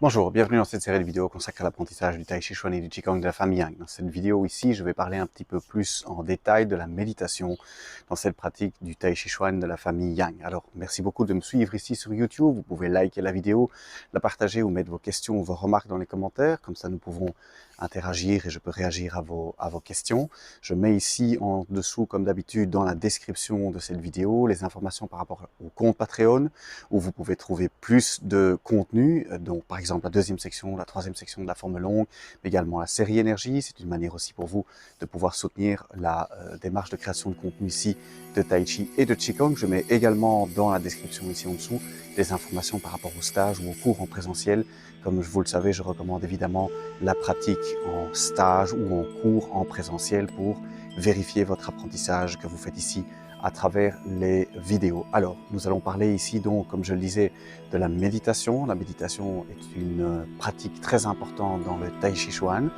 Bonjour, bienvenue dans cette série de vidéos consacrée à l'apprentissage du Tai Chi Chuan et du Qigong de la famille Yang. Dans cette vidéo ici, je vais parler un petit peu plus en détail de la méditation dans cette pratique du Tai Chi Chuan de la famille Yang. Alors, merci beaucoup de me suivre ici sur YouTube. Vous pouvez liker la vidéo, la partager ou mettre vos questions ou vos remarques dans les commentaires. Comme ça, nous pouvons interagir et je peux réagir à vos questions. Je mets ici en dessous, comme d'habitude, dans la description de cette vidéo, les informations par rapport au compte Patreon, où vous pouvez trouver plus de contenu. Donc, par exemple, la deuxième section, la troisième section de la forme longue, mais également la série énergie. C'est une manière aussi pour vous de pouvoir soutenir la démarche de création de contenu ici de Tai Chi et de Qigong. Je mets également dans la description ici en dessous des informations par rapport au stage ou au cours en présentiel. Comme vous le savez, je recommande évidemment la pratique en stage ou en cours en présentiel pour vérifier votre apprentissage que vous faites ici à travers les vidéos. Alors, nous allons parler ici donc, comme je le disais, de la méditation. La méditation est une pratique très importante dans le Tai Chi Chuan.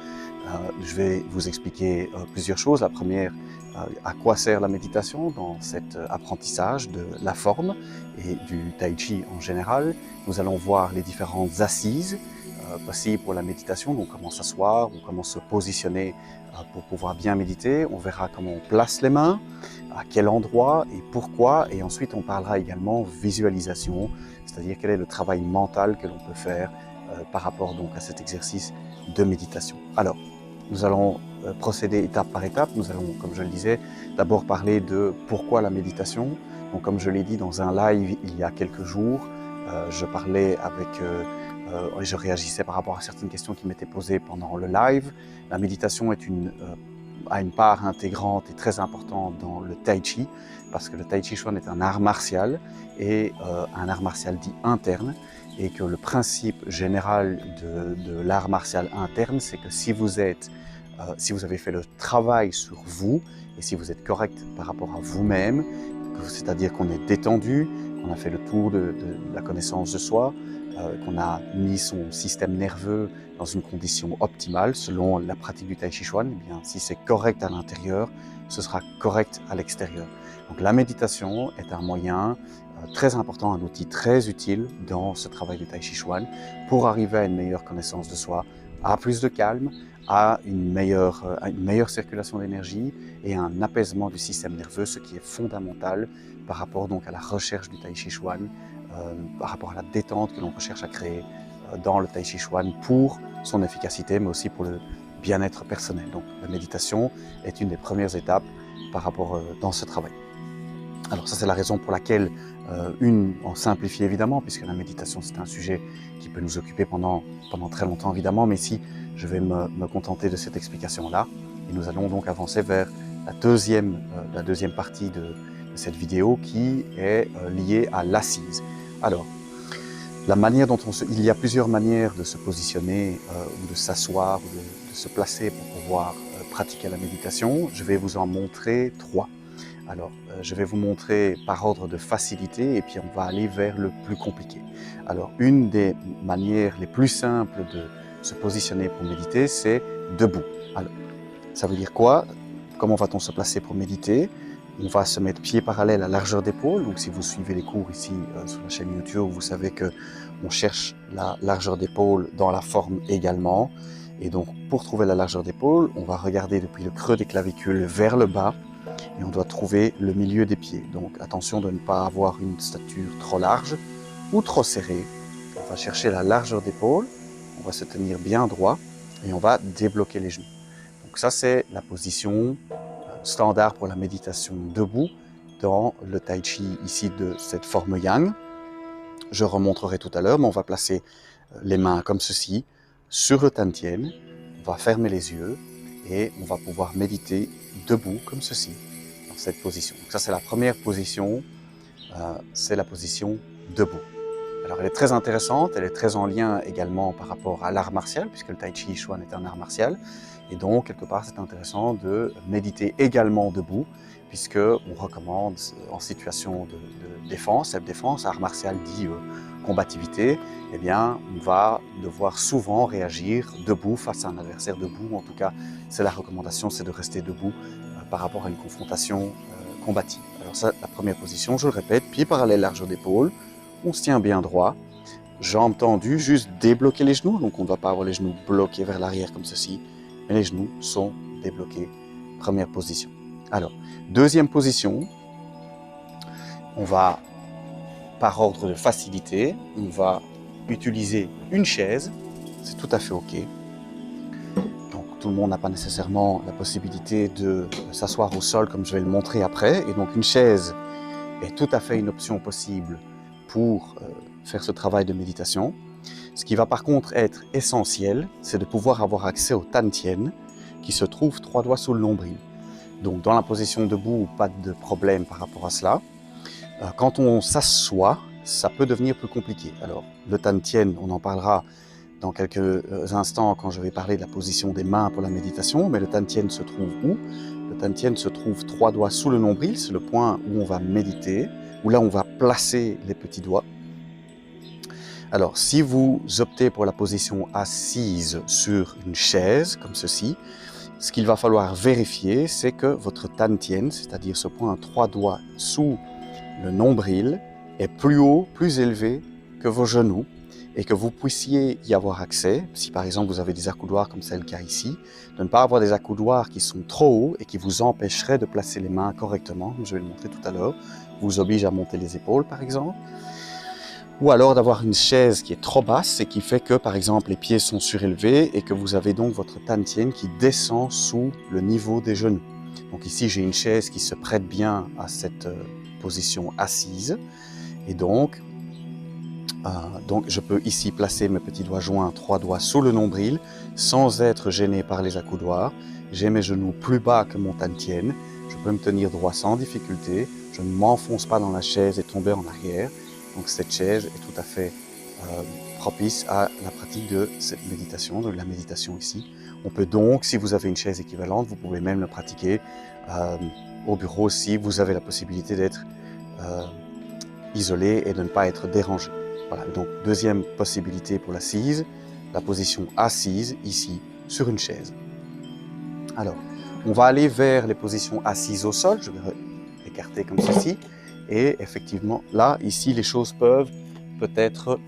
Je vais vous expliquer plusieurs choses. La première, à quoi sert la méditation dans cet apprentissage de la forme et du Tai Chi en général. Nous allons voir les différentes assises possibles pour la méditation, donc comment s'asseoir ou comment se positionner pour pouvoir bien méditer. On verra comment on place les mains, à quel endroit et pourquoi, et ensuite on parlera également visualisation, c'est-à-dire quel est le travail mental que l'on peut faire par rapport donc à cet exercice de méditation. Alors, nous allons procéder étape par étape. Nous allons, comme je le disais, d'abord parler de pourquoi la méditation. Donc, comme je l'ai dit dans un live il y a quelques jours, je parlais avec, je réagissais par rapport à certaines questions qui m'étaient posées pendant le live. La méditation est a une part intégrante et très importante dans le Tai Chi, parce que le Tai Chi Chuan est un art martial et un art martial dit interne, et que le principe général de l'art martial interne, c'est que si vous avez fait le travail sur vous et si vous êtes correct par rapport à vous-même, c'est-à-dire qu'on est détendu, qu'on a fait le tour de la connaissance de soi, qu'on a mis son système nerveux dans une condition optimale selon la pratique du Tai Chi Chuan, eh bien, si c'est correct à l'intérieur, ce sera correct à l'extérieur. Donc la méditation est un moyen très important, un outil très utile dans ce travail du Tai Chi Chuan pour arriver à une meilleure connaissance de soi, à plus de calme, à une meilleure circulation d'énergie et à un apaisement du système nerveux, ce qui est fondamental par rapport donc à la recherche du Tai Chi Chuan, par rapport à la détente que l'on recherche à créer dans le Tai Chi Chuan pour son efficacité, mais aussi pour le bien-être personnel. Donc la méditation est une des premières étapes par rapport dans ce travail. Alors ça, c'est la raison pour laquelle, en simplifié évidemment, puisque la méditation, c'est un sujet qui peut nous occuper pendant très longtemps évidemment, mais ici, je vais me contenter de cette explication-là. Et nous allons donc avancer vers la deuxième partie de cette vidéo qui est liée à l'assise. Alors, la manière dont il y a plusieurs manières de se positionner ou de s'asseoir ou de se placer pour pouvoir pratiquer la méditation. Je vais vous en montrer trois. Alors, je vais vous montrer par ordre de facilité et puis on va aller vers le plus compliqué. Alors, une des manières les plus simples de se positionner pour méditer, c'est debout. Alors, ça veut dire quoi? Comment va-t-on se placer pour méditer? On va se mettre pieds parallèles à largeur d'épaule. Donc, si vous suivez les cours ici sur la chaîne YouTube, vous savez que on cherche la largeur d'épaule dans la forme également. Et donc, pour trouver la largeur d'épaule, on va regarder depuis le creux des clavicules vers le bas et on doit trouver le milieu des pieds. Donc, attention de ne pas avoir une stature trop large ou trop serrée. On va chercher la largeur d'épaule, on va se tenir bien droit et on va débloquer les genoux. Donc ça, c'est la position standard pour la méditation debout dans le Tai Chi ici de cette forme Yang. Je remontrerai tout à l'heure, mais on va placer les mains comme ceci sur le Tantien. On va fermer les yeux et on va pouvoir méditer debout comme ceci, dans cette position. Donc ça, c'est la première position, c'est la position debout. Alors, elle est très intéressante, elle est très en lien également par rapport à l'art martial, puisque le Tai Chi Chuan est un art martial. Et donc, quelque part, c'est intéressant de méditer également debout, puisqu'on recommande en situation de défense, self-défense, art martial dit combativité, eh bien, on va devoir souvent réagir debout face à un adversaire debout. En tout cas, c'est la recommandation, c'est de rester debout par rapport à une confrontation combative. Alors ça, la première position, je le répète, pieds parallèles, largeur d'épaule. On se tient bien droit, jambes tendues, juste débloquer les genoux. Donc on ne doit pas avoir les genoux bloqués vers l'arrière comme ceci, mais les genoux sont débloqués. Première position. Alors, deuxième position, on va, par ordre de facilité, on va utiliser une chaise. C'est tout à fait OK. Donc tout le monde n'a pas nécessairement la possibilité de s'asseoir au sol comme je vais le montrer après. Et donc une chaise est tout à fait une option possible pour faire ce travail de méditation. Ce qui va par contre être essentiel, c'est de pouvoir avoir accès au Tan Tien qui se trouve 3 doigts sous le nombril. Donc dans la position debout, pas de problème par rapport à cela. Quand on s'assoit, ça peut devenir plus compliqué. Alors le Tan Tien, on en parlera dans quelques instants quand je vais parler de la position des mains pour la méditation, mais le Tan Tien se trouve où? Le Tan Tien se trouve 3 doigts sous le nombril, c'est le point où on va méditer, où là on va placer les petits doigts. Alors, si vous optez pour la position assise sur une chaise, comme ceci, ce qu'il va falloir vérifier, c'est que votre Tan Tien, c'est-à-dire ce point 3 doigts sous le nombril, est plus haut, plus élevé que vos genoux, et que vous puissiez y avoir accès, si par exemple vous avez des accoudoirs comme c'est le cas ici, de ne pas avoir des accoudoirs qui sont trop hauts et qui vous empêcheraient de placer les mains correctement, comme je vais le montrer tout à l'heure, vous oblige à monter les épaules par exemple, ou alors d'avoir une chaise qui est trop basse et qui fait que par exemple les pieds sont surélevés et que vous avez donc votre Tan Tien qui descend sous le niveau des genoux. Donc ici j'ai une chaise qui se prête bien à cette position assise et donc je peux ici placer mes petits doigts joints, 3 doigts sous le nombril, sans être gêné par les accoudoirs. J'ai mes genoux plus bas que mon Tan Tien. Je peux me tenir droit sans difficulté. Je ne m'enfonce pas dans la chaise et tomber en arrière. Donc cette chaise est tout à fait propice à la pratique de cette méditation, de la méditation ici. On peut donc, si vous avez une chaise équivalente, vous pouvez même le pratiquer au bureau si vous avez la possibilité d'être isolé et de ne pas être dérangé. Voilà, donc deuxième possibilité pour l'assise, la position assise ici sur une chaise. Alors, on va aller vers les positions assises au sol, je vais écarter comme ceci, et effectivement là, ici, les choses peuvent peut-être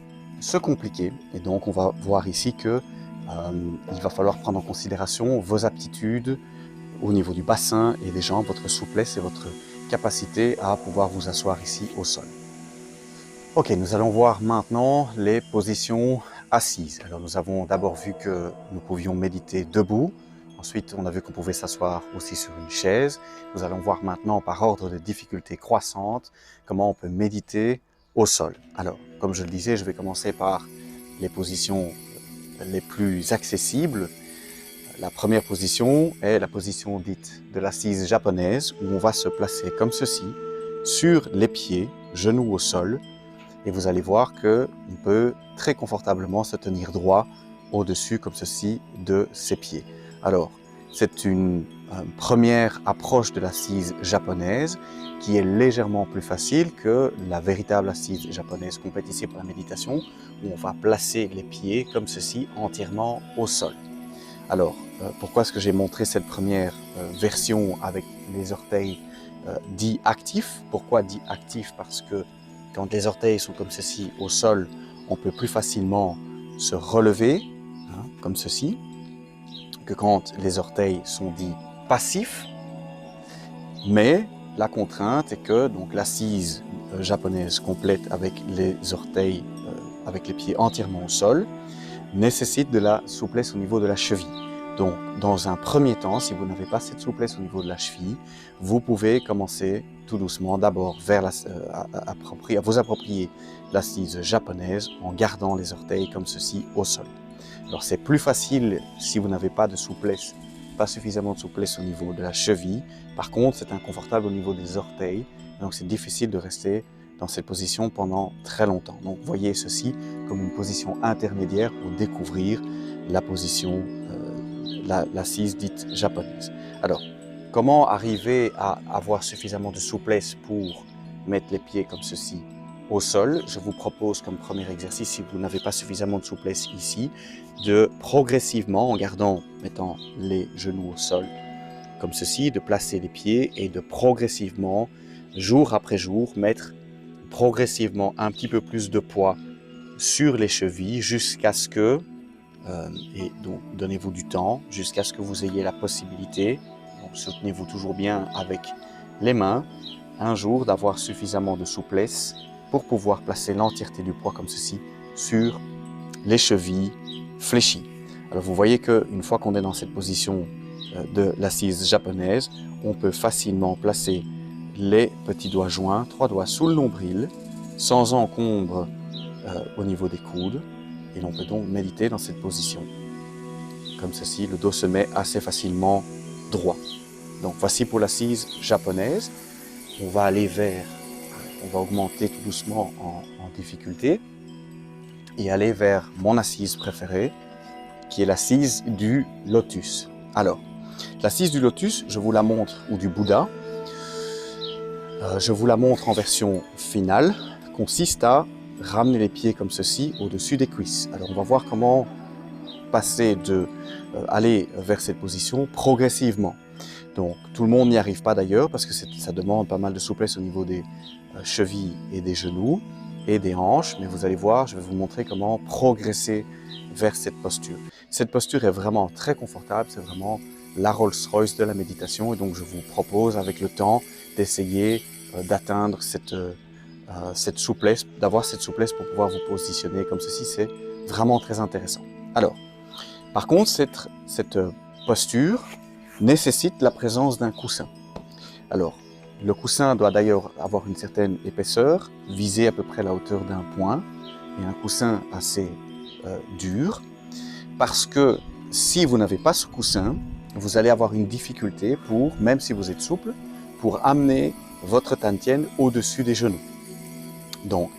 se compliquer, et donc on va voir ici que il va falloir prendre en considération vos aptitudes au niveau du bassin et des jambes, votre souplesse et votre capacité à pouvoir vous asseoir ici au sol. Ok, nous allons voir maintenant les positions assises. Alors nous avons d'abord vu que nous pouvions méditer debout. Ensuite, on a vu qu'on pouvait s'asseoir aussi sur une chaise. Nous allons voir maintenant par ordre de difficulté croissante comment on peut méditer au sol. Alors, comme je le disais, je vais commencer par les positions les plus accessibles. La première position est la position dite de l'assise japonaise où on va se placer comme ceci sur les pieds, genoux au sol. Et vous allez voir qu'on peut très confortablement se tenir droit au-dessus, comme ceci, de ses pieds. Alors, c'est une première approche de l'assise japonaise qui est légèrement plus facile que la véritable assise japonaise qu'on fait ici pour la méditation, où on va placer les pieds comme ceci, entièrement au sol. Alors, pourquoi est-ce que j'ai montré cette première version avec les orteils dits actifs? Pourquoi dits actifs? Parce que quand les orteils sont comme ceci au sol, on peut plus facilement se relever, comme ceci, que quand les orteils sont dits passifs. Mais la contrainte est que donc l'assise japonaise complète avec les orteils, avec les pieds entièrement au sol, nécessite de la souplesse au niveau de la cheville. Donc, dans un premier temps, si vous n'avez pas cette souplesse au niveau de la cheville, vous pouvez commencer tout doucement d'abord vers à vous approprier l'assise japonaise en gardant les orteils comme ceci au sol. Alors, c'est plus facile si vous n'avez pas de souplesse, pas suffisamment de souplesse au niveau de la cheville. Par contre, c'est inconfortable au niveau des orteils, donc c'est difficile de rester dans cette position pendant très longtemps. Donc, voyez ceci comme une position intermédiaire pour découvrir la position, l'assise dite japonaise. Alors, comment arriver à avoir suffisamment de souplesse pour mettre les pieds comme ceci au sol? Je vous propose comme premier exercice, si vous n'avez pas suffisamment de souplesse ici, de progressivement, en mettant les genoux au sol, comme ceci, de placer les pieds et de progressivement, jour après jour, mettre progressivement un petit peu plus de poids sur les chevilles jusqu'à ce que, et donc donnez-vous du temps, jusqu'à ce que vous ayez la possibilité, donc soutenez-vous toujours bien avec les mains, un jour d'avoir suffisamment de souplesse pour pouvoir placer l'entièreté du poids comme ceci sur les chevilles fléchies. Alors vous voyez qu'une fois qu'on est dans cette position de l'assise japonaise, on peut facilement placer les petits doigts joints, 3 doigts sous le nombril, sans encombre au niveau des coudes. Et l'on peut donc méditer dans cette position. Comme ceci, le dos se met assez facilement droit. Donc voici pour l'assise japonaise. On va aller on va augmenter tout doucement en difficulté et aller vers mon assise préférée, qui est l'assise du lotus. Alors, l'assise du lotus, je vous la montre, ou du Bouddha, je vous la montre en version finale, consiste à ramener les pieds comme ceci au-dessus des cuisses. Alors on va voir comment passer aller vers cette position progressivement. Donc tout le monde n'y arrive pas d'ailleurs parce que ça demande pas mal de souplesse au niveau des chevilles et des genoux et des hanches, mais vous allez voir, je vais vous montrer comment progresser vers cette posture. Cette posture est vraiment très confortable, c'est vraiment la Rolls-Royce de la méditation et donc je vous propose avec le temps d'essayer d'atteindre cette souplesse, d'avoir cette souplesse pour pouvoir vous positionner comme ceci, c'est vraiment très intéressant. Alors, par contre, cette posture nécessite la présence d'un coussin. Alors, le coussin doit d'ailleurs avoir une certaine épaisseur, viser à peu près la hauteur d'un poing, et un coussin assez dur, parce que si vous n'avez pas ce coussin, vous allez avoir une difficulté pour, même si vous êtes souple, pour amener votre tantienne au-dessus des genoux. Donc,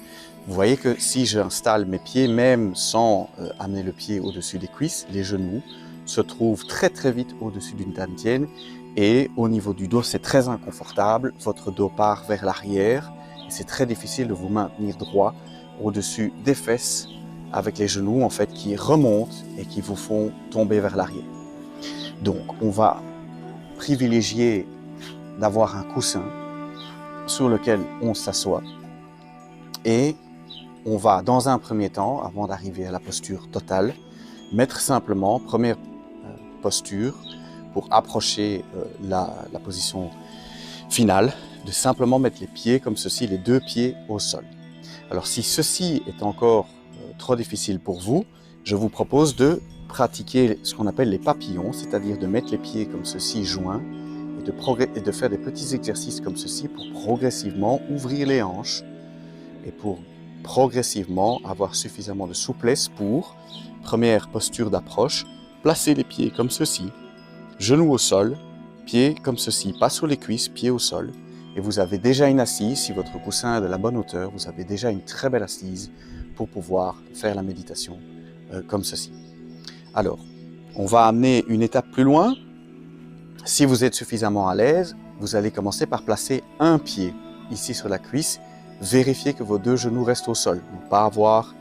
vous voyez que si j'installe mes pieds, même sans amener le pied au-dessus des cuisses, les genoux se trouvent très très vite au-dessus d'une tantienne et au niveau du dos, c'est très inconfortable. Votre dos part vers l'arrière et c'est très difficile de vous maintenir droit au-dessus des fesses avec les genoux en fait qui remontent et qui vous font tomber vers l'arrière. Donc, on va privilégier d'avoir un coussin sur lequel on s'assoit. Et on va, dans un premier temps, avant d'arriver à la posture totale, mettre simplement, première posture, pour approcher la position finale, de simplement mettre les pieds comme ceci, les deux pieds au sol. Alors si ceci est encore trop difficile pour vous, je vous propose de pratiquer ce qu'on appelle les papillons, c'est-à-dire de mettre les pieds comme ceci joints et de faire des petits exercices comme ceci pour progressivement ouvrir les hanches et pour progressivement avoir suffisamment de souplesse pour, première posture d'approche, placer les pieds comme ceci, genoux au sol, pieds comme ceci, pas sur les cuisses, pieds au sol, et vous avez déjà une assise, si votre coussin est de la bonne hauteur, vous avez déjà une très belle assise pour pouvoir faire la méditation comme ceci. Alors, on va amener une étape plus loin. Si vous êtes suffisamment à l'aise, vous allez commencer par placer un pied ici sur la cuisse. Vérifiez que vos deux genoux restent au sol. Ne pas avoir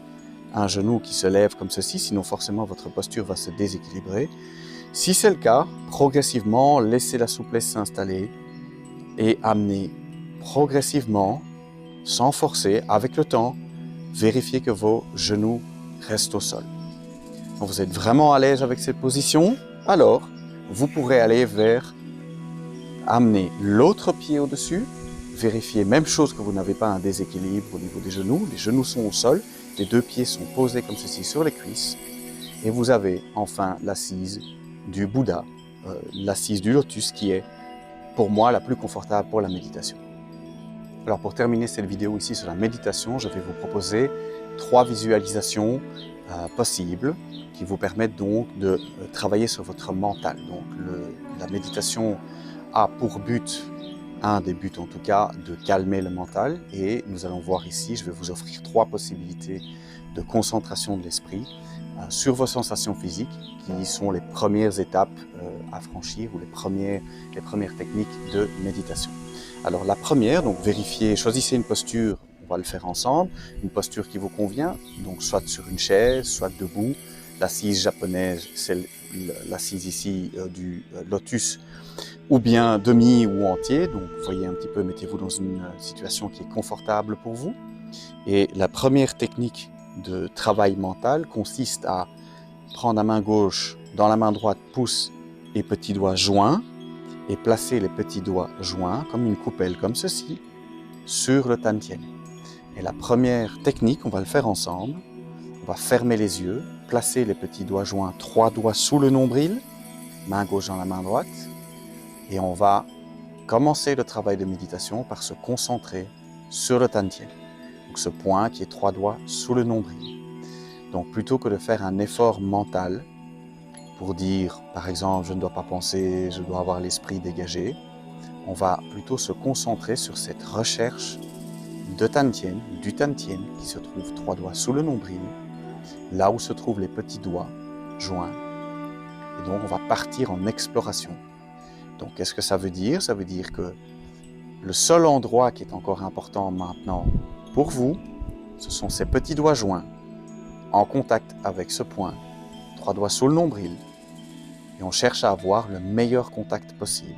un genou qui se lève comme ceci, sinon forcément votre posture va se déséquilibrer. Si c'est le cas, progressivement, laissez la souplesse s'installer et amenez progressivement, sans forcer, avec le temps, vérifiez que vos genoux restent au sol. Quand vous êtes vraiment à l'aise avec cette position, alors vous pourrez aller vers amener l'autre pied au-dessus. Vérifiez, même chose que vous n'avez pas un déséquilibre au niveau des genoux. Les genoux sont au sol, les deux pieds sont posés comme ceci sur les cuisses. Et vous avez enfin l'assise du Bouddha, l'assise du lotus qui est pour moi la plus confortable pour la méditation. Alors pour terminer cette vidéo ici sur la méditation, je vais vous proposer 3 visualisations possibles qui vous permettent donc de travailler sur votre mental. Donc la méditation a pour but, un des buts en tout cas, de calmer le mental et nous allons voir ici, je vais vous offrir 3 possibilités de concentration de l'esprit sur vos sensations physiques qui sont les premières étapes à franchir ou les premières techniques de méditation. Alors la première, donc vérifiez, choisissez une posture, on va le faire ensemble, une posture qui vous convient, donc soit sur une chaise, soit debout. L'assise japonaise, c'est l'assise ici du lotus, ou bien demi ou entier, donc voyez un petit peu, mettez-vous dans une situation qui est confortable pour vous. Et la première technique de travail mental consiste à prendre la main gauche dans la main droite, pouce et petit doigt joints, et placer les petits doigts joints comme une coupelle, comme ceci, sur le Tantien. Et la première technique, on va le faire ensemble. On va fermer les yeux, placer les petits doigts joints, 3 doigts sous le nombril, main gauche dans la main droite, et on va commencer le travail de méditation par se concentrer sur le Tantien. Donc ce point qui est 3 doigts sous le nombril. Donc plutôt que de faire un effort mental pour dire, par exemple, je ne dois pas penser, je dois avoir l'esprit dégagé, on va plutôt se concentrer sur cette recherche de Tantien, du Tantien qui se trouve 3 doigts sous le nombril, là où se trouvent les petits doigts joints. Et donc on va partir en exploration. Donc qu'est-ce que ça veut dire? Ça veut dire que le seul endroit qui est encore important maintenant pour vous, ce sont ces petits doigts joints en contact avec ce point, 3 doigts sous le nombril, et on cherche à avoir le meilleur contact possible.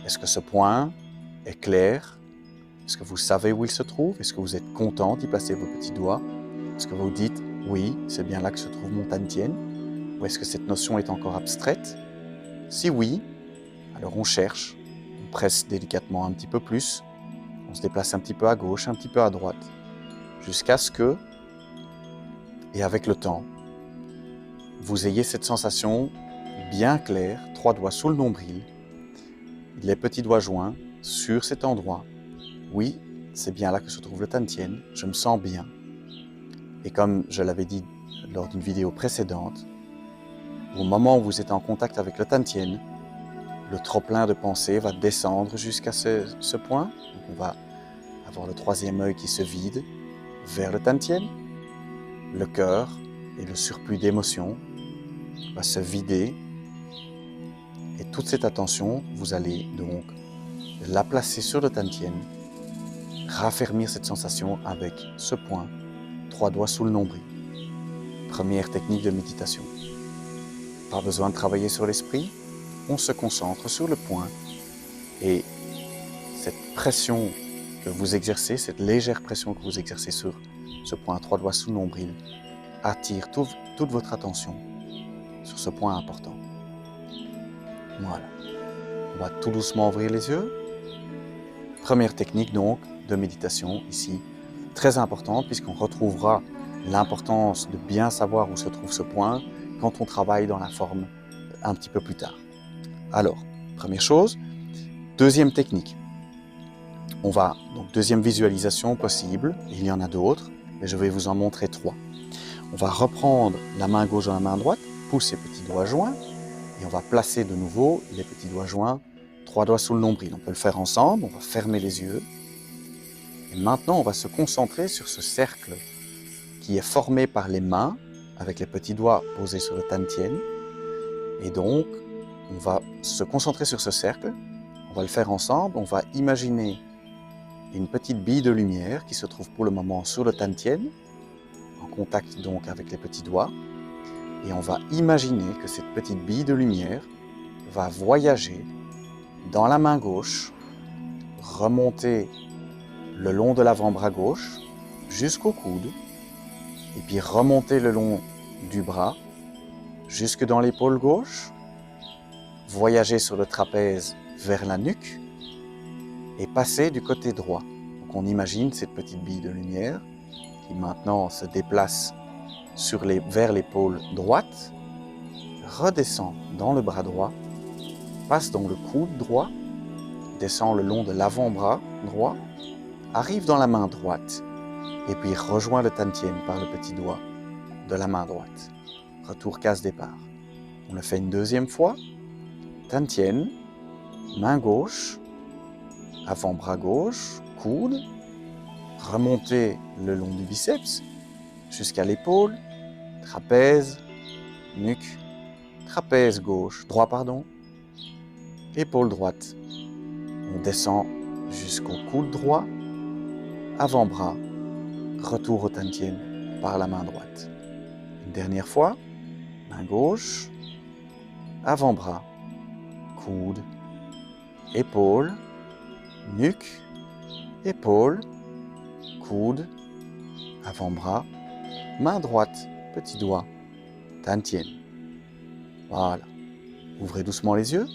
Est-ce que ce point est clair? Est-ce que vous savez où il se trouve? Est-ce que vous êtes content d'y placer vos petits doigts? Est-ce que vous dites, oui, c'est bien là que se trouve mon Tantien? Ou est-ce que cette notion est encore abstraite? Si oui, alors on cherche, on presse délicatement un petit peu plus, on se déplace un petit peu à gauche, un petit peu à droite, jusqu'à ce que, et avec le temps, vous ayez cette sensation bien claire, 3 doigts sous le nombril, les petits doigts joints sur cet endroit. Oui, c'est bien là que se trouve le Tantien, je me sens bien. Et comme je l'avais dit lors d'une vidéo précédente, au moment où vous êtes en contact avec le Tantien, le trop-plein de pensée va descendre jusqu'à ce point. Donc on va avoir le troisième œil qui se vide vers le Tantien. Le cœur et le surplus d'émotions va se vider. Et toute cette attention, vous allez donc la placer sur le Tantien, raffermir cette sensation avec ce point, 3 doigts sous le nombril. Première technique de méditation. Pas besoin de travailler sur l'esprit, on se concentre sur le point et cette pression que vous exercez, cette légère pression que vous exercez sur ce point, 3 doigts sous le nombril, attire toute votre attention sur ce point important. Voilà. On va tout doucement ouvrir les yeux. Première technique donc de méditation ici, très importante puisqu'on retrouvera l'importance de bien savoir où se trouve ce point quand on travaille dans la forme un petit peu plus tard. Alors, première chose. Deuxième technique. On va, donc deuxième visualisation possible, il y en a d'autres, mais je vais vous en montrer 3. On va reprendre la main gauche dans la main droite, pouce et petits doigts joints, et on va placer de nouveau les petits doigts joints, 3 doigts sous le nombril. On peut le faire ensemble, on va fermer les yeux. Et maintenant, on va se concentrer sur ce cercle qui est formé par les mains, avec les petits doigts posés sur le Tantien. Et donc, on va se concentrer sur ce cercle, on va le faire ensemble, on va imaginer une petite bille de lumière qui se trouve pour le moment sur le Tantien, en contact donc avec les petits doigts. Et on va imaginer que cette petite bille de lumière va voyager dans la main gauche, remonter le long de l'avant-bras gauche jusqu'au coude, et puis remonter le long du bras jusque dans l'épaule gauche, voyager sur le trapèze vers la nuque et passer du côté droit. Donc on imagine cette petite bille de lumière qui maintenant se déplace vers l'épaule droite, redescend dans le bras droit, passe dans le coude droit, descend le long de l'avant-bras droit, arrive dans la main droite et puis rejoint le Tantien par le petit doigt de la main droite. Retour case départ. On le fait une deuxième fois. Tantien, main gauche, avant-bras gauche, coude, remonter le long du biceps jusqu'à l'épaule, trapèze, nuque, trapèze gauche, droit pardon, épaule droite. On descend jusqu'au coude droit, avant-bras, retour au Tantien par la main droite. Une dernière fois, main gauche, avant-bras, coude, épaule, nuque, épaule, coude, avant-bras, main droite, petit doigt, Tantien. Voilà. Ouvrez doucement les yeux.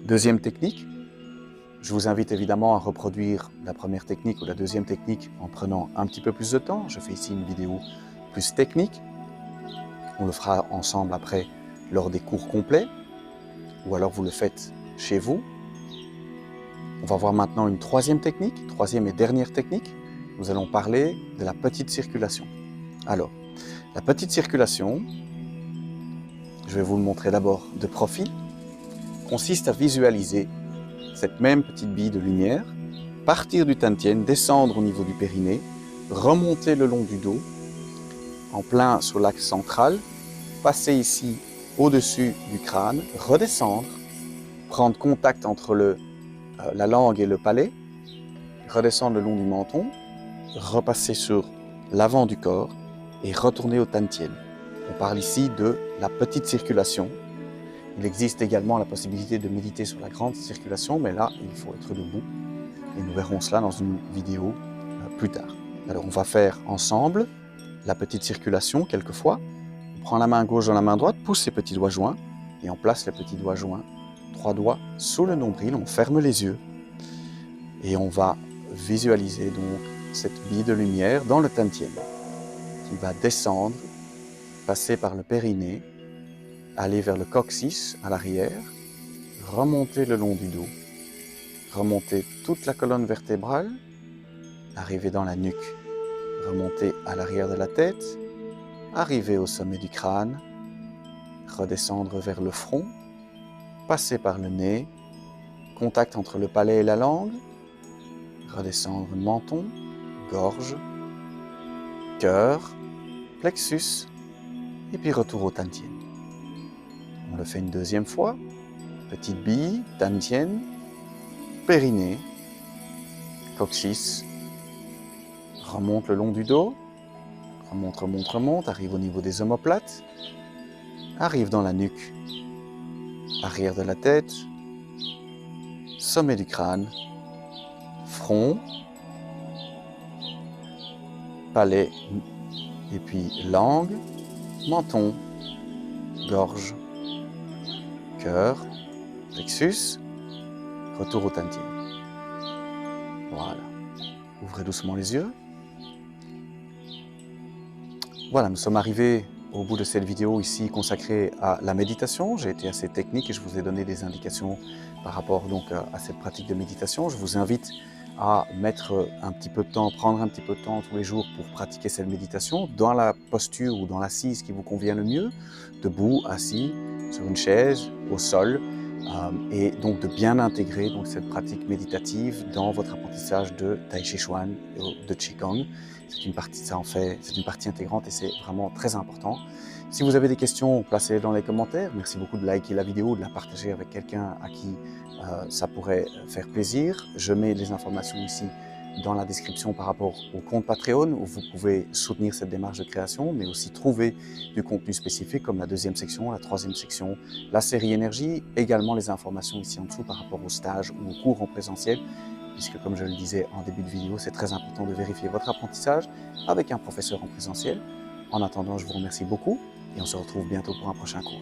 Deuxième technique. Je vous invite évidemment à reproduire la première technique ou la deuxième technique en prenant un petit peu plus de temps. Je fais ici une vidéo plus technique. On le fera ensemble après lors des cours complets ou alors vous le faites chez vous. On va voir maintenant une troisième technique, troisième et dernière technique. Nous allons parler de la petite circulation. Alors, la petite circulation, je vais vous le montrer d'abord de profil, consiste à visualiser cette même petite bille de lumière, partir du Tantien, descendre au niveau du périnée, remonter le long du dos, en plein sur l'axe central, passer ici au-dessus du crâne, redescendre, prendre contact entre la langue et le palais, redescendre le long du menton, repasser sur l'avant du corps et retourner au Tantien. On parle ici de la petite circulation. Il existe également la possibilité de méditer sur la grande circulation, mais là, il faut être debout. Et nous verrons cela dans une vidéo plus tard. Alors, on va faire ensemble la petite circulation quelques fois. On prend la main gauche dans la main droite, pousse ses petits doigts joints et on place les petits doigts joints, 3 doigts sous le nombril, on ferme les yeux et on va visualiser donc cette bille de lumière dans le Tantien qui va descendre, passer par le périnée, aller vers le coccyx à l'arrière, remonter le long du dos, remonter toute la colonne vertébrale, arriver dans la nuque, remonter à l'arrière de la tête, arriver au sommet du crâne, redescendre vers le front, passer par le nez, contact entre le palais et la langue, redescendre menton, gorge, cœur, plexus, et puis retour au Tantien. On le fait une deuxième fois. Petite bille, Tantien, périnée, coccyx, remonte le long du dos, remonte, remonte, remonte, arrive au niveau des omoplates, arrive dans la nuque, arrière de la tête, sommet du crâne, front, palais, et puis langue, menton, gorge, cœur, plexus, retour au Tantien. Voilà. Ouvrez doucement les yeux. Voilà, nous sommes arrivés au bout de cette vidéo ici consacrée à la méditation. J'ai été assez technique et je vous ai donné des indications par rapport donc à cette pratique de méditation. Je vous invite à mettre un petit peu de temps, prendre un petit peu de temps tous les jours pour pratiquer cette méditation dans la posture ou dans l'assise qui vous convient le mieux, debout, assis, sur une chaise, au sol, et donc de bien intégrer donc cette pratique méditative dans votre apprentissage de Tai Chi Chuan, de Qigong. C'est une partie, c'est une partie intégrante et c'est vraiment très important. Si vous avez des questions, placez-les dans les commentaires. Merci beaucoup de liker la vidéo, de la partager avec quelqu'un à qui ça pourrait faire plaisir. Je mets les informations ici dans la description par rapport au compte Patreon où vous pouvez soutenir cette démarche de création, mais aussi trouver du contenu spécifique comme la deuxième section, la troisième section, la série énergie, également les informations ici en dessous par rapport au stage ou au cours en présentiel, puisque comme je le disais en début de vidéo, c'est très important de vérifier votre apprentissage avec un professeur en présentiel. En attendant, je vous remercie beaucoup et on se retrouve bientôt pour un prochain cours.